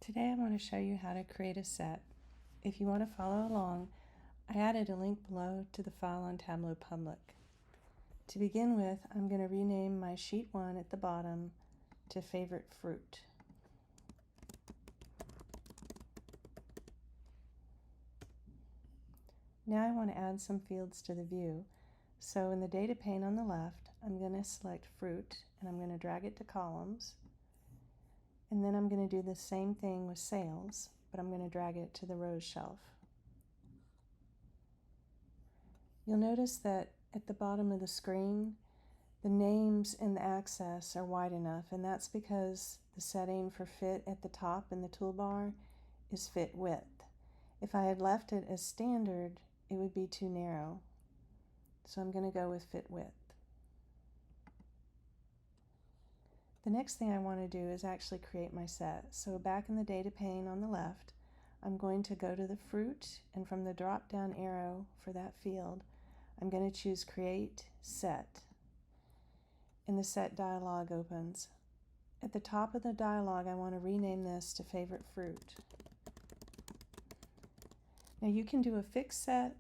Today I want to show you how to create a set. If you want to follow along, I added a link below to the file on Tableau Public. To begin with, I'm going to rename my sheet 1 at the bottom to Favorite Fruit. Now I want to add some fields to the view. So in the data pane on the left, I'm going to select Fruit and I'm going to drag it to columns. And then I'm going to do the same thing with sales, but I'm going to drag it to the rows shelf. You'll notice that at the bottom of the screen, the names and the access are wide enough, and that's because the setting for fit at the top in the toolbar is fit width. If I had left it as standard, it would be too narrow. So I'm going to go with fit width. The next thing I want to do is actually create my set. So back in the data pane on the left, I'm going to go to the fruit, and from the drop down arrow for that field, I'm going to choose Create Set. And the Set Dialog opens. At the top of the dialog, I want to rename this to Favorite Fruit. Now you can do a fixed set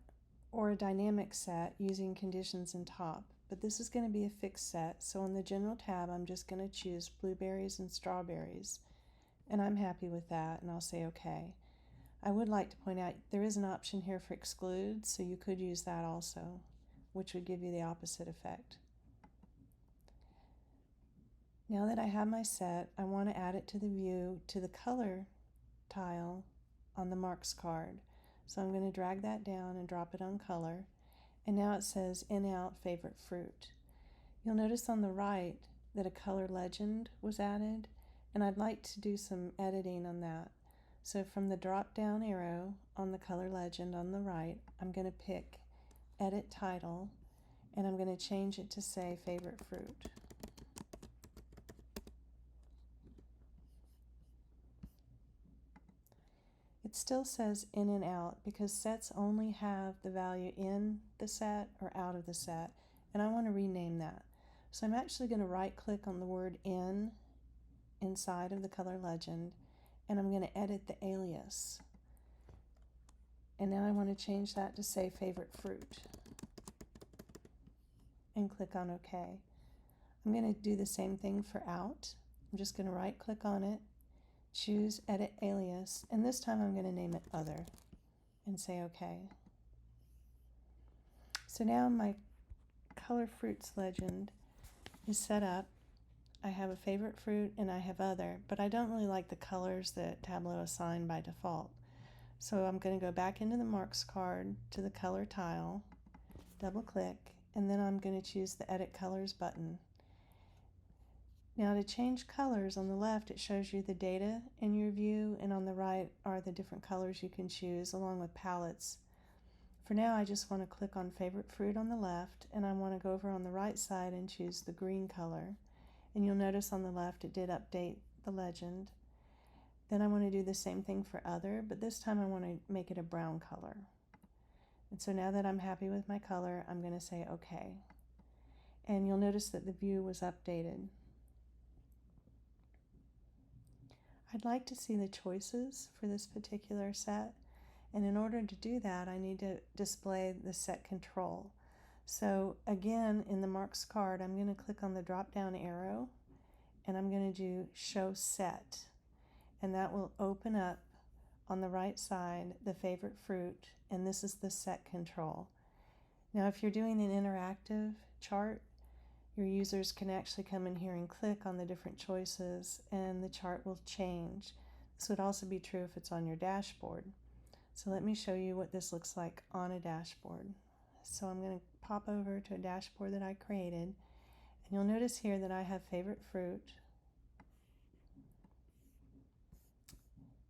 or a dynamic set using conditions in top, but this is going to be a fixed set, so in the General tab I'm just going to choose Blueberries and Strawberries, and I'm happy with that, and I'll say OK. I would like to point out there is an option here for exclude, so you could use that also, which would give you the opposite effect. Now that I have my set, I want to add it to the view to the color tile on the marks card. So I'm going to drag that down and drop it on color, and now it says In Out Favorite Fruit. You'll notice on the right that a color legend was added, and I'd like to do some editing on that. So from the drop down arrow on the color legend on the right, I'm going to pick Edit Title, and I'm going to change it to say Favorite Fruit. It still says in and out because sets only have the value in the set or out of the set, and I want to rename that. So I'm actually going to right click on the word in inside of the color legend, and I'm going to edit the alias. And now I want to change that to say Favorite Fruit and click on OK. I'm going to do the same thing for out. I'm just going to right click on it, choose Edit Alias, and this time I'm going to name it Other and say OK. So now my color fruits legend is set up. I have a favorite fruit and I have other, but I don't really like the colors that Tableau assigned by default. So I'm going to go back into the marks card to the color tile, double click, and then I'm going to choose the Edit Colors button. Now to change colors, on the left it shows you the data in your view, and on the right are the different colors you can choose along with palettes. For now I just want to click on Favorite Fruit on the left, and I want to go over on the right side and choose the green color. And you'll notice on the left it did update the legend. Then I want to do the same thing for Other, but this time I want to make it a brown color. And so now that I'm happy with my color, I'm going to say OK. And you'll notice that the view was updated. I'd like to see the choices for this particular set, and in order to do that I need to display the set control. So again, in the marks card I'm going to click on the drop down arrow and I'm going to do Show Set, and that will open up on the right side the favorite fruit, and this is the set control. Now if you're doing an interactive chart, your users can actually come in here and click on the different choices and the chart will change. This would also be true if it's on your dashboard. So let me show you what this looks like on a dashboard. So I'm going to pop over to a dashboard that I created, and you'll notice here that I have favorite fruit,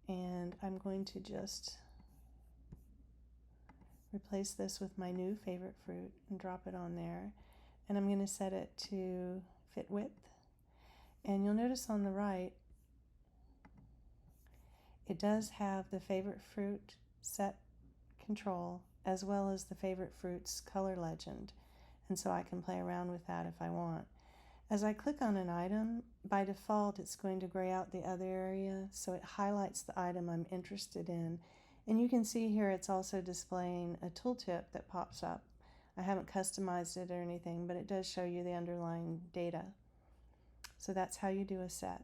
and I'm going to just replace this with my new favorite fruit and drop it on there. And I'm going to set it to fit width, and you'll notice on the right it does have the favorite fruit set control as well as the favorite fruits color legend, and so I can play around with that if I want. As I click on an item, by default it's going to gray out the other area, so it highlights the item I'm interested in. And you can see here it's also displaying a tooltip that pops up. I haven't customized it or anything, but it does show you the underlying data. So that's how you do a set.